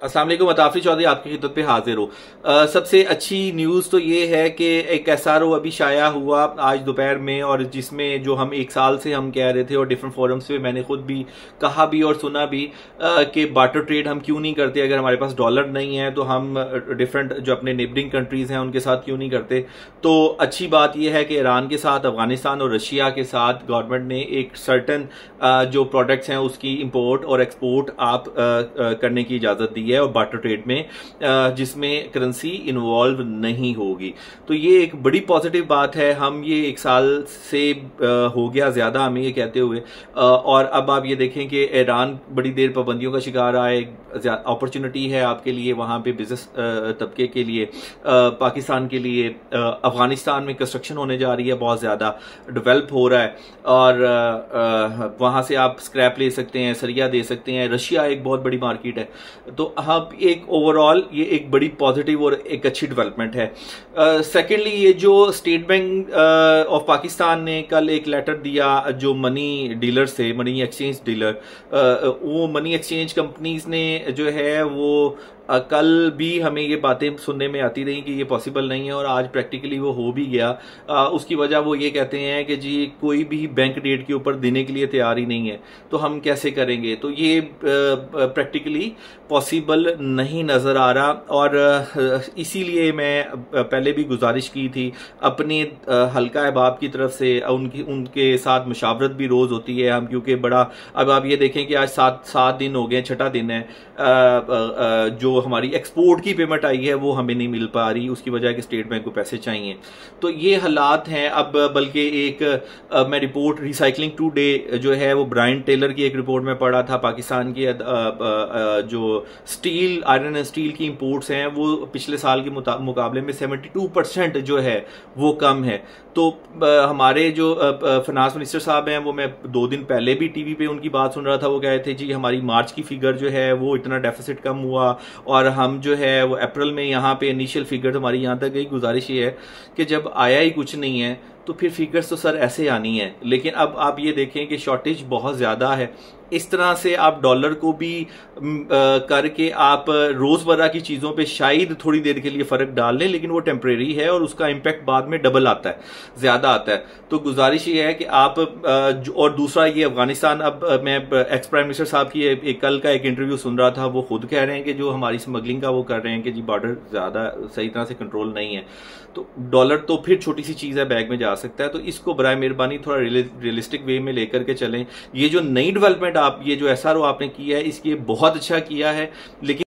अस्सलाम वालेकुम, अताफरी चौधरी आपकी खिदमत पे हाजिर हो। सबसे अच्छी न्यूज़ तो ये है कि एक एसआरओ अभी शाया हुआ आज दोपहर में, और जिसमें जो हम एक साल से हम कह रहे थे और डिफरेंट फोरम्स पे मैंने खुद भी कहा भी और सुना भी कि बार्टर ट्रेड हम क्यों नहीं करते। अगर हमारे पास डॉलर नहीं है तो हम डिफरेंट जो अपने नेबरिंग कंट्रीज हैं उनके साथ क्यों नहीं करते। तो अच्छी बात यह है कि ईरान के साथ, अफगानिस्तान और रशिया के साथ गवर्नमेंट ने एक सर्टन जो प्रोडक्ट्स हैं उसकी इंपोर्ट और एक्सपोर्ट आप करने की इजाज़त दी है, और बार्टर ट्रेड में जिसमें करेंसी इन्वॉल्व नहीं होगी। तो ये एक बड़ी पॉजिटिव बात है। हम ये एक साल से हो गया ज्यादा हमें ये कहते हुए, और अब आप ये देखें कि ईरान बड़ी देर पाबंदियों का शिकार रहा है। अपॉर्चुनिटी है आपके लिए वहां पे, बिजनेस तबके के लिए, पाकिस्तान के लिए। अफगानिस्तान में कंस्ट्रक्शन होने जा रही है, बहुत ज्यादा डेवलप हो रहा है, और वहां से आप स्क्रैप ले सकते हैं, सरिया दे सकते हैं। रशिया एक बहुत बड़ी मार्केट है। तो हम एक ओवरऑल ये एक बड़ी पॉजिटिव और एक अच्छी डेवलपमेंट है। सेकेंडली, ये जो स्टेट बैंक ऑफ पाकिस्तान ने कल एक लेटर दिया जो मनी डीलर्स थे, मनी एक्सचेंज डीलर, वो मनी एक्सचेंज कंपनीज ने जो है वो कल भी हमें ये बातें सुनने में आती रही कि ये पॉसिबल नहीं है, और आज प्रैक्टिकली वो हो भी गया। उसकी वजह वो ये कहते हैं कि जी कोई भी बैंक रेट के ऊपर देने के लिए तैयार ही नहीं है, तो हम कैसे करेंगे। तो ये प्रैक्टिकली पॉसिबल नहीं नजर आ रहा, और इसीलिए मैं पहले भी गुजारिश की थी अपने हल्का अहबाब की तरफ से, उनके साथ मुशावरत भी रोज होती है हम, क्योंकि बड़ा अब आप ये देखें कि आज सात दिन हो गए, छठा दिन है, जो हमारी एक्सपोर्ट की पेमेंट आई है वो हमें नहीं मिल पा रही, उसकी वजह कि स्टेट बैंक को पैसे चाहिए। तो ये हालात हैं। अब बल्कि एक मैं रिपोर्ट रिसाइकलिंग टुडे जो है वो ब्रायन टेलर की एक रिपोर्ट में पढ़ा था, पाकिस्तान की जो स्टील, आयरन एंड स्टील की इंपोर्ट्स हैं वो पिछले साल के मुकाबले में 72% जो है वो कम है। तो हमारे जो फाइनेंस मिनिस्टर साहब हैं, वो मैं 2 दिन पहले भी टीवी पे उनकी बात सुन रहा था, वो कह रहे थे जी हमारी मार्च की फिगर जो है वो इतना डेफिसिट कम हुआ, और हम जो है वो अप्रैल में यहाँ पे इनिशियल फिगर हमारी यहाँ तक गई। गुजारिश ये है कि जब आया ही कुछ नहीं है तो फिर फिगर्स तो सर ऐसे आनी है। लेकिन अब आप ये देखें कि शॉर्टेज बहुत ज्यादा है। इस तरह से आप डॉलर को भी करके आप रोजमर्रा की चीजों पे शायद थोड़ी देर के लिए फर्क डाल लें, लेकिन वो टेम्परेरी है और उसका इम्पैक्ट बाद में डबल आता है, ज्यादा आता है। तो गुजारिश ये है कि आप और दूसरा ये अफगानिस्तान, अब मैं एक्स प्राइम मिनिस्टर साहब की कल का एक इंटरव्यू सुन रहा था, वो खुद कह रहे हैं कि जो हमारी स्मगलिंग का वो कर रहे हैं कि जी बॉर्डर ज्यादा सही तरह से कंट्रोल नहीं है। तो डॉलर तो फिर छोटी सी चीज है, बैग में जा सकता है। तो इसको बराए मेहरबानी थोड़ा रियलिस्टिक वे में लेकर के चलें। ये जो नई डेवलपमेंट आप, ये जो एसआरओ आपने किया है, इसकी बहुत अच्छा किया है, लेकिन